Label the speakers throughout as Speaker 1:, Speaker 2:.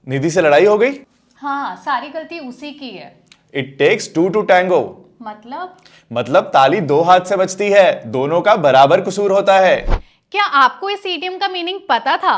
Speaker 1: निधि से लड़ाई हो गई?
Speaker 2: हाँ, सारी गलती उसी की है।
Speaker 1: It takes two to tango.
Speaker 2: मतलब
Speaker 1: ताली दो हाथ से बजती है, दोनों का बराबर कसूर होता है।
Speaker 2: क्या आपको इस ईडियम का मीनिंग पता था?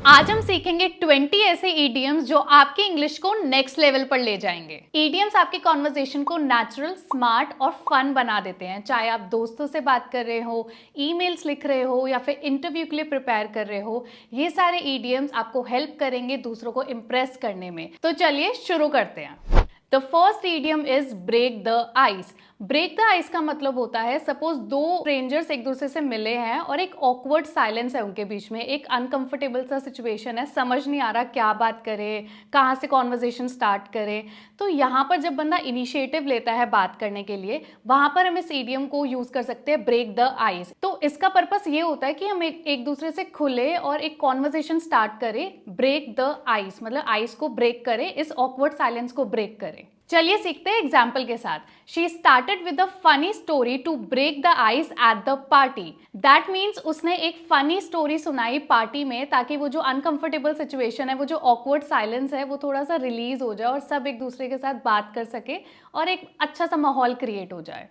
Speaker 2: आज हम सीखेंगे 20 ऐसे ईडियम्स जो आपकी इंग्लिश को नेक्स्ट लेवल पर ले जाएंगे। ईडियम्स आपकी कॉन्वर्सेशन को नेचुरल, स्मार्ट और फन बना देते हैं। चाहे आप दोस्तों से बात कर रहे हो, ईमेल्स लिख रहे हो या फिर इंटरव्यू के लिए प्रिपेयर कर रहे हो, ये सारे ईडियम्स आपको हेल्प करेंगे दूसरों को इम्प्रेस करने में। तो चलिए शुरू करते हैं। The first idiom is break the ice. Break the ice का मतलब होता है, सपोज दो स्ट्रेंजर्स एक दूसरे से मिले हैं और एक ऑकवर्ड साइलेंस है उनके बीच में, एक अनकंफर्टेबल सा सिचुएशन है, समझ नहीं आ रहा क्या बात करे, कहाँ से कॉन्वर्जेशन स्टार्ट करे। तो यहाँ पर जब बंदा इनिशिएटिव लेता है बात करने के लिए, वहां पर हम इस इडियम को यूज कर सकते हैं, ब्रेक द आइस। तो इसका पर्पस ये होता है कि हम एक दूसरे से खुले और एक कॉन्वर्जेशन स्टार्ट करें। ब्रेक द आइस मतलब आइस को ब्रेक करें, इस ऑकवर्ड साइलेंस को ब्रेक करें। चलिए सीखते हैं एग्जाम्पल के साथ। She started with a funny story to break the ice at the party. That means उसने एक फनी स्टोरी सुनाई पार्टी में, ताकि वो जो अनकंफर्टेबल सिचुएशन है, वो जो ऑकवर्ड साइलेंस है, वो थोड़ा सा रिलीज हो जाए और सब एक दूसरे के साथ बात कर सके और एक अच्छा सा माहौल क्रिएट हो जाए।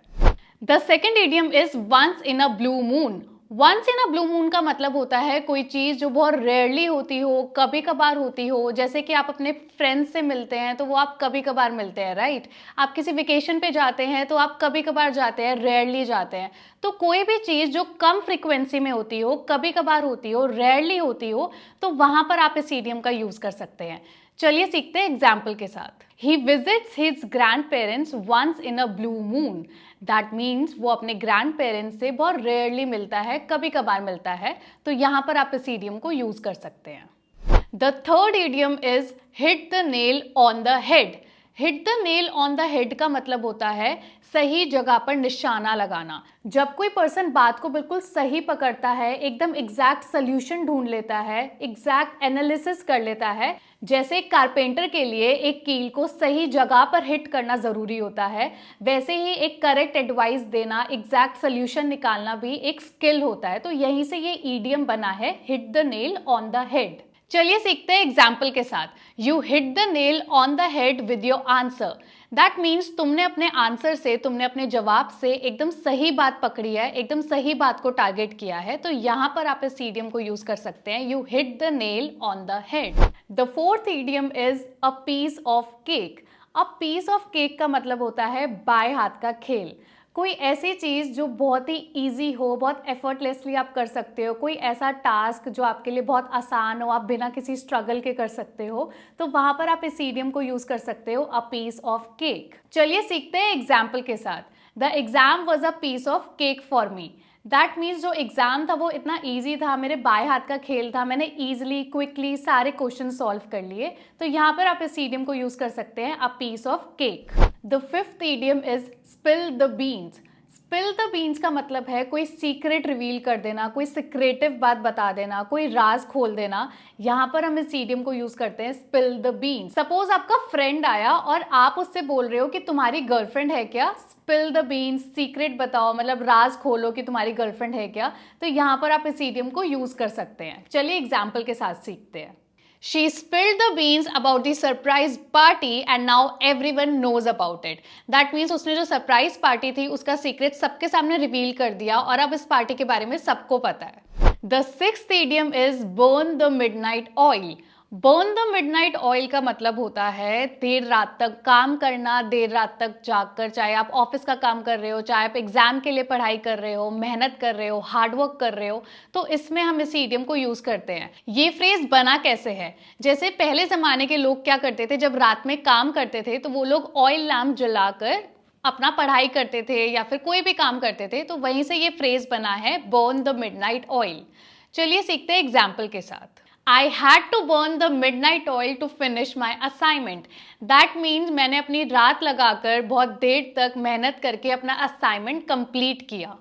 Speaker 2: The second idiom is once in a blue moon. Once in a blue moon का मतलब होता है कोई चीज़ जो बहुत रेयरली होती हो, कभी कभार होती हो। जैसे कि आप अपने फ्रेंड्स से मिलते हैं तो वो आप कभी कभार मिलते हैं, राइट। आप किसी वेकेशन पे जाते हैं तो आप कभी कभार जाते हैं, रेयरली जाते हैं। तो कोई भी चीज़ जो कम फ्रिक्वेंसी में होती हो, कभी कभार होती हो, रेयरली होती हो, तो वहां पर आप इस इडियम का यूज कर सकते हैं। चलिए सीखते हैं एग्जाम्पल के साथ। He visits his grandparents once in a blue moon. That means वो अपने ग्रैंड पेरेंट्स से बहुत रेयरली मिलता है, कभी कभार मिलता है। तो यहाँ पर आप इस इडियम को यूज कर सकते हैं। The third idiom is hit the nail on the head. Hit the nail on the head का मतलब होता है सही जगह पर निशाना लगाना। जब कोई पर्सन बात को बिल्कुल सही पकड़ता है, एकदम एग्जैक्ट सोल्यूशन ढूंढ लेता है, एग्जैक्ट एनालिसिस कर लेता है। जैसे कारपेंटर के लिए एक कील को सही जगह पर हिट करना जरूरी होता है, वैसे ही एक करेक्ट एडवाइस देना, एग्जैक्ट सोल्यूशन निकालना भी एक स्किल होता है। तो यहीं से ये ईडियम बना है, hit the nail on the head. चलिए सीखते हैं एग्जाम्पल के साथ। You hit the nail on the head with your answer. That means तुमने अपने आंसर से, तुमने अपने जवाब से एकदम सही बात पकड़ी है, एकदम सही बात को टारगेट किया है। तो यहां पर आप इस इडियम को यूज कर सकते हैं, you hit the nail on the head. The fourth idiom is a piece of cake. अब पीस ऑफ केक का मतलब होता है बाएं हाथ का खेल। कोई ऐसी चीज़ जो बहुत ही इजी हो, बहुत एफर्टलेसली आप कर सकते हो, कोई ऐसा टास्क जो आपके लिए बहुत आसान हो, आप बिना किसी स्ट्रगल के कर सकते हो, तो वहां पर आप इस इडियम को यूज कर सकते हो, अ पीस ऑफ केक। चलिए सीखते हैं एग्जाम्पल के साथ। The exam was a piece of cake for me. That means जो एग्जाम था वो इतना ईजी था, मेरे बाएं हाथ का खेल था, मैंने ईजिली क्विकली सारे क्वेश्चन सॉल्व कर लिए। तो यहाँ पर आप इस इडियम को यूज कर सकते हैं, a piece of cake. The fifth idiom is spill the beans. Spill the beans का मतलब है कोई सीक्रेट रिवील कर देना, कोई सीक्रेटिव बात बता देना, कोई राज खोल देना। यहाँ पर हम इस इडियम को यूज करते हैं, स्पिल द बीन्स। सपोज आपका फ्रेंड आया और आप उससे बोल रहे हो कि तुम्हारी गर्लफ्रेंड है क्या, स्पिल द बीन्स, सीक्रेट बताओ, मतलब राज खोलो कि तुम्हारी गर्लफ्रेंड है क्या। तो यहाँ पर आप इस इडियम को यूज कर सकते हैं। चलिए एग्जाम्पल के साथ सीखते हैं। She spilled the beans about the surprise party and now everyone knows about it. That means उसने जो सरप्राइज पार्टी थी उसका सीक्रेट सबके सामने रिवील कर दिया और अब इस पार्टी के बारे में सबको पता है। The sixth idiom is burn the midnight oil. Burn the midnight oil का मतलब होता है देर रात तक काम करना, देर रात तक जागकर, चाहे आप ऑफिस का काम कर रहे हो, चाहे आप एग्जाम के लिए पढ़ाई कर रहे हो, मेहनत कर रहे हो, हार्डवर्क कर रहे हो, तो इसमें हम इस इडियम को यूज करते हैं। ये फ्रेज बना कैसे है, जैसे पहले जमाने के लोग क्या करते थे, जब रात में काम करते थे तो वो लोग ऑयल लैम्प जलाकर अपना पढ़ाई करते थे या फिर कोई भी काम करते थे, तो वहीं से ये फ्रेज बना है, बर्न द मिडनाइट ऑयल। चलिए सीखते हैं एग्जाम्पल के साथ। I had to burn the midnight oil to finish my assignment. That means मैंने अपनी रात लगाकर बहुत देर तक मेहनत करके अपना असाइनमेंट कंप्लीट किया।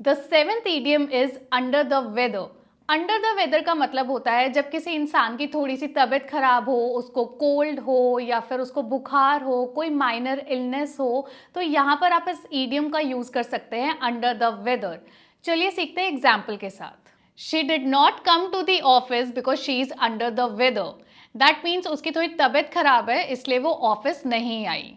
Speaker 2: The seventh idiom is under the weather. Under the weather का मतलब होता है जब किसी इंसान की थोड़ी सी तबीयत खराब हो, उसको कोल्ड हो या फिर उसको बुखार हो, कोई माइनर इलनेस हो, तो यहाँ पर आप इस इडियम का यूज कर सकते हैं, अंडर द वेदर। चलिए सीखते हैं एग्जाम्पल के साथ। She did not come to the office because she is under the weather. That means उसकी थोड़ी तबीयत खराब है इसलिए वो ऑफिस नहीं आई।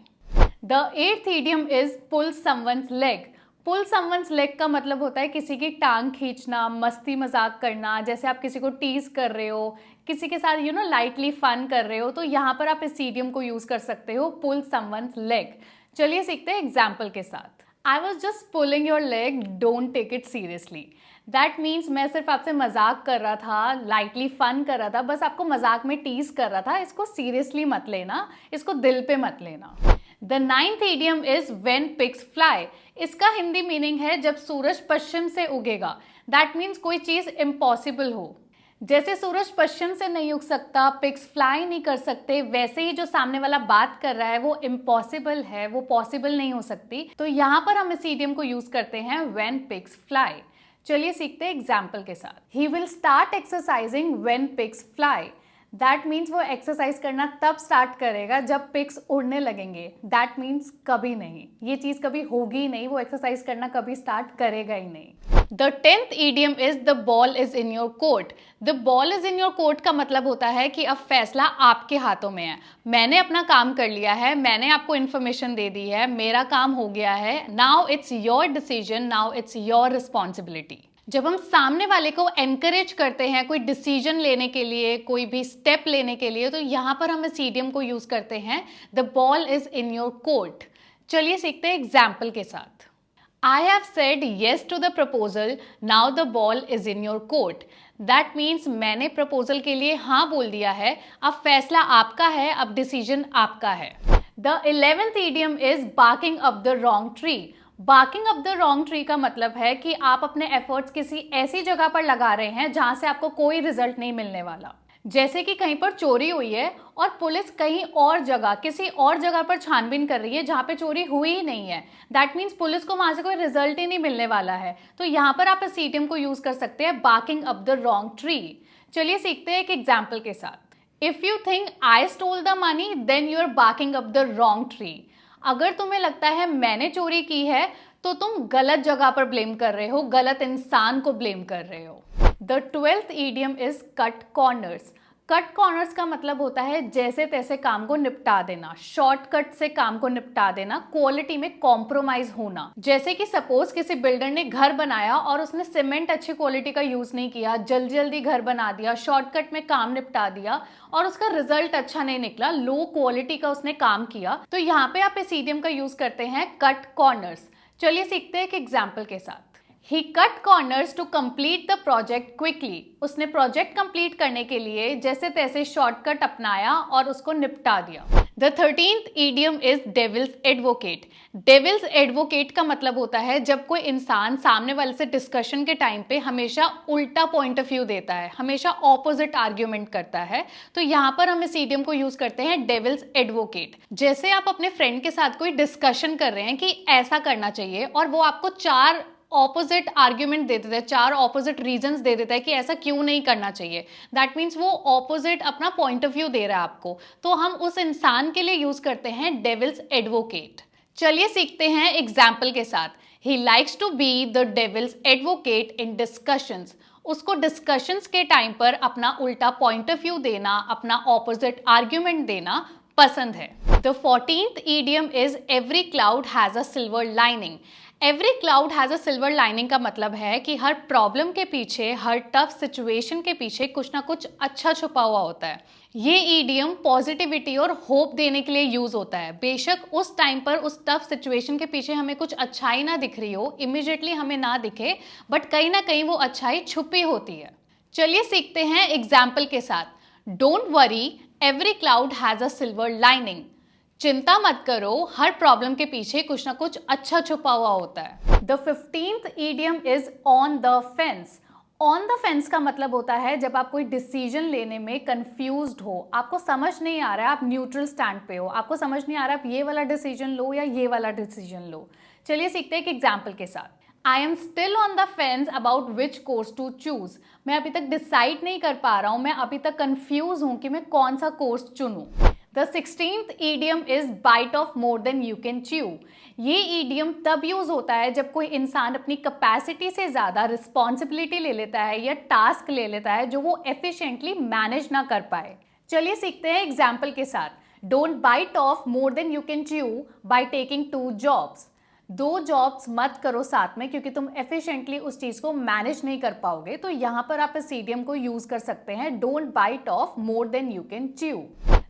Speaker 2: The 8th idiom is pull someone's leg. Pull someone's leg का मतलब होता है किसी की टांग खींचना, मस्ती मजाक करना। जैसे आप किसी को टीज कर रहे हो, किसी के साथ लाइटली फन कर रहे हो, तो यहाँ पर आप इस idiom को यूज कर सकते हो, पुल समवन्स लेग। चलिए सीखते हैं एग्जाम्पल के साथ। I was just pulling your leg, don't take it seriously. That means मैं सिर्फ आपसे मजाक कर रहा था, लाइटली फन कर रहा था, बस आपको मजाक में टीज कर रहा था। इसको सीरियसली मत लेना, इसको दिल पे मत लेना। The 9th idiom is when pigs fly. इसका हिंदी मीनिंग है जब सूरज पश्चिम से उगेगा। दैट मीन्स कोई चीज इम्पॉसिबल हो। जैसे सूरज पश्चिम से नहीं उग सकता, पिग्स फ्लाई नहीं कर सकते, वैसे ही जो सामने वाला बात कर रहा है वो इम्पॉसिबल है, वो पॉसिबल नहीं हो सकती। तो यहाँ पर हम इस idiom को यूज करते हैं व्हेन पिग्स फ्लाई। चलिए सीखते हैं एग्जाम्पल के साथ। He will start exercising when pigs fly. That means वो एक्सरसाइज करना तब स्टार्ट करेगा जब पिग्स उड़ने लगेंगे। दैट मीन्स कभी नहीं, ये चीज कभी होगी ही नहीं, वो एक्सरसाइज करना कभी स्टार्ट करेगा ही नहीं। The 10th idiom is the ball is in your court. The ball is in your court का मतलब होता है कि अब फैसला आपके हाथों में है। मैंने अपना काम कर लिया है, मैंने आपको इन्फॉर्मेशन दे दी है, मेरा काम हो गया है। Now it's your decision, now it's your responsibility. जब हम सामने वाले को एनकरेज करते हैं कोई डिसीजन लेने के लिए, कोई भी स्टेप लेने के लिए, तो यहाँ पर हम इस idiom को यूज करते हैं, the ball is in your court. चलिए सीखते हैं एग्जाम्पल के साथ। I have said yes to the proposal, now the ball is in your court. That means मैंने प्रपोजल के लिए हाँ बोल दिया है, अब फैसला आपका है, अब डिसीजन आपका है। The 11th idiom is barking up the wrong tree. Barking up the wrong tree का मतलब है कि आप अपने एफर्ट्स किसी ऐसी जगह पर लगा रहे हैं जहां से आपको कोई रिजल्ट नहीं मिलने वाला। जैसे कि कहीं पर चोरी हुई है और पुलिस कहीं और जगह, किसी और जगह पर छानबीन कर रही है जहां पे चोरी हुई ही नहीं है। दैट मीन्स पुलिस को वहां से कोई रिजल्ट ही नहीं मिलने वाला है। तो यहाँ पर आप इस idiom को यूज कर सकते हैं, barking up the wrong tree. चलिए सीखते हैं एक एग्जाम्पल के साथ। If you think I stole the money then you are barking up the wrong tree. अगर तुम्हें लगता है मैंने चोरी की है तो तुम गलत जगह पर ब्लेम कर रहे हो, गलत इंसान को ब्लेम कर रहे हो। The 12th idiom is cut corners. Cut corners का मतलब होता है जैसे तैसे काम को निपटा देना, शॉर्टकट से काम को निपटा देना, क्वालिटी में कॉम्प्रोमाइज होना। जैसे कि सपोज किसी बिल्डर ने घर बनाया और उसने सीमेंट अच्छी क्वालिटी का यूज नहीं किया, जल्दी जल्दी घर बना दिया, शॉर्टकट में काम निपटा दिया और उसका रिजल्ट अच्छा नहीं निकला, लो क्वालिटी का उसने काम किया। तो यहाँ पे आप इस idiom का यूज करते हैं, कट कॉर्नर्स। चलिए सीखते हैं एक एग्जाम्पल के साथ। He cut corners to complete the project quickly. उसने प्रोजेक्ट कंप्लीट करने के लिए जैसे तैसे शॉर्टकट अपनाया और उसको निपटा दिया। The 13th idiom is devil's advocate. Devil's advocate का मतलब होता है जब कोई इंसान सामने वाले से डिस्कशन के टाइम पे हमेशा उल्टा पॉइंट ऑफ व्यू देता है, हमेशा ऑपोजिट आर्ग्यूमेंट करता है। तो यहाँ पर हम इस idiom को यूज करते हैं, devil's advocate। जैसे आप अपने फ्रेंड के साथ कोई डिस्कशन कर रहे हैं कि ऐसा करना चाहिए और वो आपको 4 ऑपोजिट आर्ग्यूमेंट दे देता है, 4 ऑपोजिट रीजंस दे देता है कि ऐसा क्यों नहीं करना चाहिए। दैट मीन्स वो ऑपोजिट अपना पॉइंट ऑफ व्यू दे रहा है आपको। तो हम उस इंसान के लिए यूज करते हैं डेविल्स एडवोकेट। चलिए सीखते हैं एग्जाम्पल के साथ। He likes to be the devil's advocate in discussions. उसको डिस्कशंस के टाइम पर अपना उल्टा पॉइंट ऑफ व्यू देना, अपना ऑपोजिट आर्ग्यूमेंट देना पसंद है। The 14th idiom is every cloud has a silver lining. Every cloud has a silver lining का मतलब है कि हर प्रॉब्लम के पीछे, हर टफ सिचुएशन के पीछे कुछ ना कुछ अच्छा छुपा हुआ होता है। ये idiom पॉजिटिविटी और होप देने के लिए यूज होता है। बेशक उस टाइम पर उस टफ सिचुएशन के पीछे हमें कुछ अच्छाई ना दिख रही हो, इमिडिएटली हमें ना दिखे, बट कहीं ना कहीं वो अच्छाई छुपी होती है। चलिए सीखते हैं एग्जाम्पल के साथ। Don't worry, every cloud has a silver lining. चिंता मत करो, हर प्रॉब्लम के पीछे कुछ ना कुछ अच्छा छुपा हुआ होता है। The 15th idiom is on the fence. On the fence का मतलब होता है जब आप कोई डिसीजन लेने में कंफ्यूज्ड हो, आपको समझ नहीं आ रहा है, आप न्यूट्रल स्टैंड पे हो, आपको समझ नहीं आ रहा आप ये वाला डिसीजन लो या ये वाला डिसीजन लो। चलिए सीखते हैं एक एग्जाम्पल के साथ। I am still on the fence about which course to choose. मैं अभी तक डिसाइड नहीं कर पा रहा हूँ, मैं अभी तक कंफ्यूज हूँ कि मैं कौन सा course चुनूं। The 16th idiom is bite off more than you can chew. ये idiom तब यूज होता है जब कोई इंसान अपनी कैपेसिटी से ज़्यादा रिस्पॉन्सिबिलिटी ले लेता है या टास्क ले लेता है जो वो एफिशिएंटली मैनेज ना कर पाए। चलिए सीखते हैं एग्जाम्पल के साथ। Don't bite off more than you can chew by taking 2 jobs. 2 jobs मत करो साथ में, क्योंकि तुम एफिशिएंटली उस चीज को मैनेज नहीं कर पाओगे। तो यहां पर आप इस इडियम को यूज कर सकते हैं, don't bite off more than you can chew.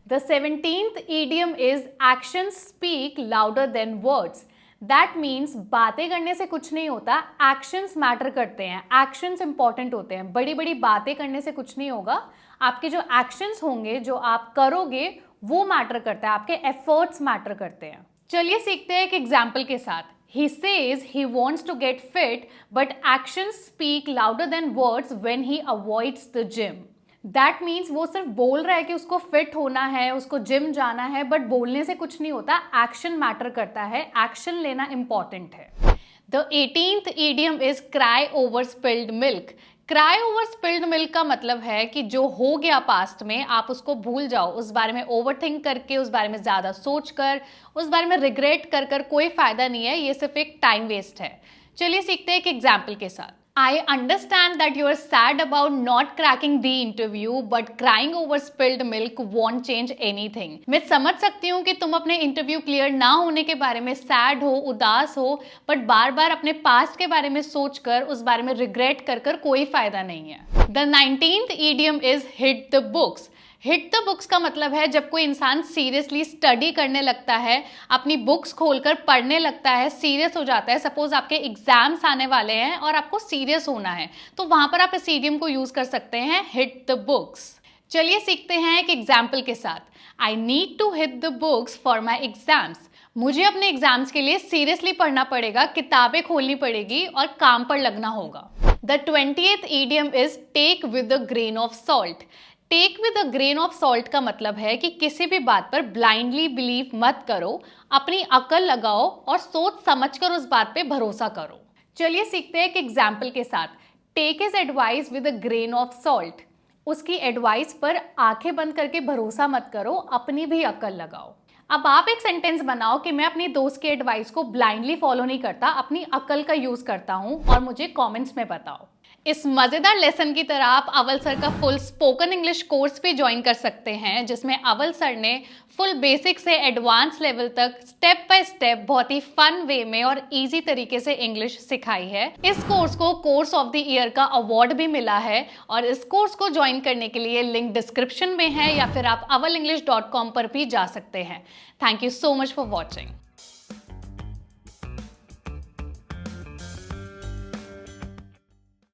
Speaker 2: The 17th idiom is actions speak louder than words. That means बातें करने से कुछ नहीं होता, एक्शंस मैटर करते हैं, एक्शंस इंपॉर्टेंट होते हैं। बड़ी बड़ी बातें करने से कुछ नहीं होगा, आपके जो एक्शंस होंगे, जो आप करोगे, वो मैटर करता है, आपके एफर्ट्स मैटर करते हैं। चलिए सीखते हैं एक एग्जाम्पल के साथ। He says he wants to get fit, but actions speak louder than words when he avoids the gym. That means वो सिर्फ बोल रहा है कि उसको फिट होना है, उसको जिम जाना है, बट बोलने से कुछ नहीं होता, एक्शन मैटर करता है, एक्शन लेना इंपॉर्टेंट है। The 18th idiom is cry over spilled milk. Cry over spilled milk का मतलब है कि जो हो गया पास्ट में आप उसको भूल जाओ, उस बारे में ओवरथिंक करके, उस बारे में ज्यादा सोच कर, उस बारे में रिग्रेट कर कर कोई फायदा नहीं है, ये सिर्फ एक टाइम वेस्ट है। चलिए सीखते हैं एक एग्जाम्पल के साथ। I understand that you are sad about not cracking the interview, but crying over spilled milk won't change anything. मैं समझ सकती हूँ कि तुम अपने इंटरव्यू क्लियर ना होने के बारे में सैड हो, उदास हो, बट बार बार अपने पास्ट के बारे में सोचकर, उस बारे में रिग्रेट कर कर कोई फायदा नहीं है। The 19th idiom is hit the books. Hit the books का मतलब है जब कोई इंसान सीरियसली स्टडी करने लगता है, अपनी बुक्स खोलकर पढ़ने लगता है, सीरियस हो जाता है। सपोज आपके एग्जाम्स आने वाले हैं और आपको सीरियस होना है, तो वहां पर आप इस इडियम को यूज कर सकते हैं, हिट द बुक्स। चलिए सीखते हैं एक एग्जाम्पल के साथ। I need to hit the books for my exams. मुझे अपने एग्जाम्स के लिए सीरियसली पढ़ना पड़ेगा, किताबें खोलनी पड़ेगी और काम पर लगना होगा। The 20th idiom is take with a grain of salt. Take with a grain of salt का मतलब है कि किसी भी बात पर ब्लाइंडली बिलीव मत करो, अपनी अकल लगाओ और सोच समझकर उस बात पे भरोसा करो। चलिए सीखते हैं एक एग्जाम्पल के साथ। Take his advice with a grain of salt. उसकी एडवाइस पर आंखें बंद करके भरोसा मत करो, अपनी भी अकल लगाओ। अब आप एक सेंटेंस बनाओ कि मैं अपनी दोस्त की एडवाइस को ब्लाइंडली फॉलो नहीं करता, अपनी अकल का यूज करता हूं, और मुझे कमेंट्स में बताओ। इस मजेदार लेसन की तरह आप अवल सर का फुल स्पोकन इंग्लिश कोर्स भी ज्वाइन कर सकते हैं, जिसमें अवल सर ने फुल बेसिक से एडवांस लेवल तक स्टेप बाय स्टेप बहुत ही फन वे में और इजी तरीके से इंग्लिश सिखाई है। इस कोर्स को कोर्स ऑफ द ईयर का अवार्ड भी मिला है, और इस कोर्स को ज्वाइन करने के लिए लिंक डिस्क्रिप्शन में है, या फिर आप awalenglish.com पर भी जा सकते हैं। Thank you so much for watching.